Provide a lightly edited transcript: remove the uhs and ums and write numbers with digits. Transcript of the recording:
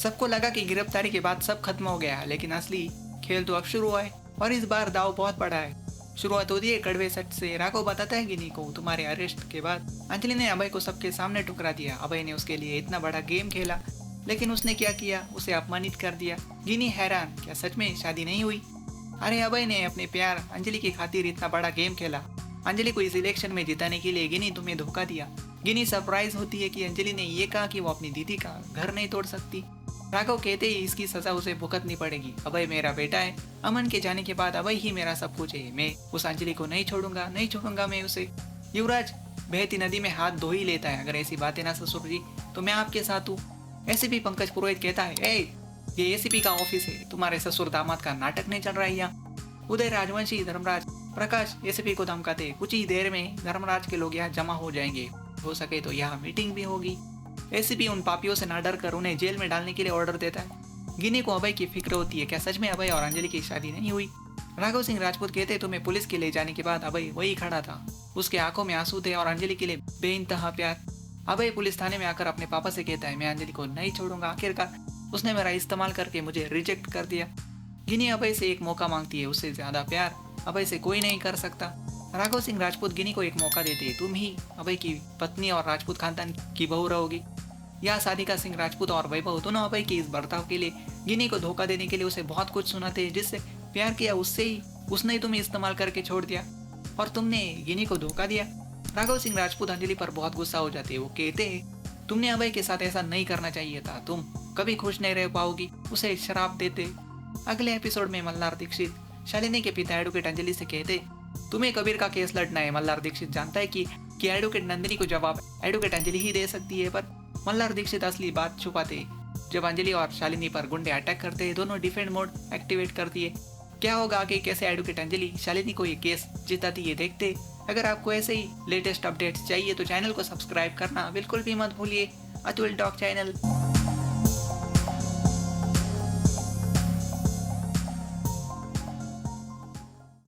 सबको लगा कि गिरफ्तारी के बाद सब खत्म हो गया, लेकिन असली खेल तो अब शुरू हुआ है और इस बार दाव बहुत बड़ा है। शुरुआत होती है कड़वे सच से। राघव बताता है गिनी को, तुम्हारे अरेस्ट के बाद अंजलि ने अभय को सबके सामने ठुकरा दिया। अभय ने उसके लिए इतना बड़ा गेम खेला, लेकिन उसने क्या किया, उसे अपमानित कर दिया। गिनी हैरान, क्या सच में शादी नहीं हुई? अरे अभय ने अपने प्यार अंजलि की खातिर इतना बड़ा गेम खेला। अंजलि को इस इलेक्शन में जिताने के लिए गिनी तुम्हें धोखा दिया। गिनी सरप्राइज होती है कि अंजलि ने ये कहा कि वो अपनी दीदी का घर नहीं तोड़ सकती। राघव कहते ही इसकी सजा उसे भुगतनी पड़ेगी। अभय मेरा बेटा है। अमन के जाने के बाद अभय ही मेरा सब कुछ है। मैं उस अंजलि को नहीं छोड़ूंगा, नहीं छोड़ूंगा मैं उसे। युवराज बहती नदी में हाथ धो ही लेता है। अगर ऐसी बातें ना ससुर जी, तो मैं आपके साथ हूँ। एसीपी पंकज पुरोहित कहता है, ये एसीपी का ऑफिस है, तुम्हारे ससुर दामाद का नाटक नहीं चल रहा है यहाँ। उदय राजवंशी धर्मराज प्रकाश एसीपी को धमकाते, कुछ ही देर में धर्मराज के लोग यहाँ जमा हो जाएंगे, हो सके तो यहाँ मीटिंग भी होगी। एसीपी उन पापियों से ना डर कर उन्हें जेल में डालने के लिए ऑर्डर देता है। गिनी को अभय की फिक्र होती है, क्या सच में अभय और अंजलि की शादी नहीं हुई? राघव सिंह राजपूत कहते, तुम्हें पुलिस के ले जाने के बाद अभय वही खड़ा था। उसके आंखों में आंसू थे और अंजलि के लिए बेइंतहा प्यार। अभय पुलिस थाने में आकर अपने पापा से कहता है, मैं अंजलि को नहीं छोड़ूंगा। आखिरकार उसने मेरा इस्तेमाल करके मुझे रिजेक्ट कर दिया। गिनी अभय से एक मौका मांगती है, उससे ज्यादा प्यार अभय से कोई नहीं कर सकता। राघव सिंह राजपूत गिनी को एक मौका देते हैं, तुम ही अभय की पत्नी और राजपूत खानदान की बहू रहोगी। यह साधिका सिंह राजपूत और वैभव दोनों अभय के इस बर्ताव के लिए, गिनी को धोखा देने के लिए उसे बहुत कुछ सुनाते हैं। जिससे प्यार किया उसने ही तुम्हें इस्तेमाल करके छोड़ दिया और तुमने गिनी को धोखा दिया। राघव सिंह राजपूत अंजलि पर बहुत गुस्सा हो जाते हैं। वो कहते हैं, तुमने अभय के साथ ऐसा नहीं करना चाहिए था, तुम कभी खुश नहीं रह पाओगी। उसे शराब देते। अगले एपिसोड में मल्हार दीक्षित शालिनी के पिता एडवोकेट अंजलि से कहते, तुम्हें कबीर का केस लड़ना है। मल्हार दीक्षित जानता है कि एडवोकेट नंदिनी को जवाब एडवोकेट अंजलि ही दे सकती है, पर मल्हार दीक्षित असली बात छुपाते। जब अंजलि और शालिनी पर गुंडे अटैक करते हैं, दोनों डिफेंड मोड एक्टिवेट करती है। क्या होगा आगे, कैसे एडवोकेट अंजलि शालिनी को ये केस जिताती है, देखते। अगर आपको ऐसे ही लेटेस्ट अपडेट्स चाहिए तो चैनल को सब्सक्राइब करना बिल्कुल भी मत भूलिए। Atul talk channel.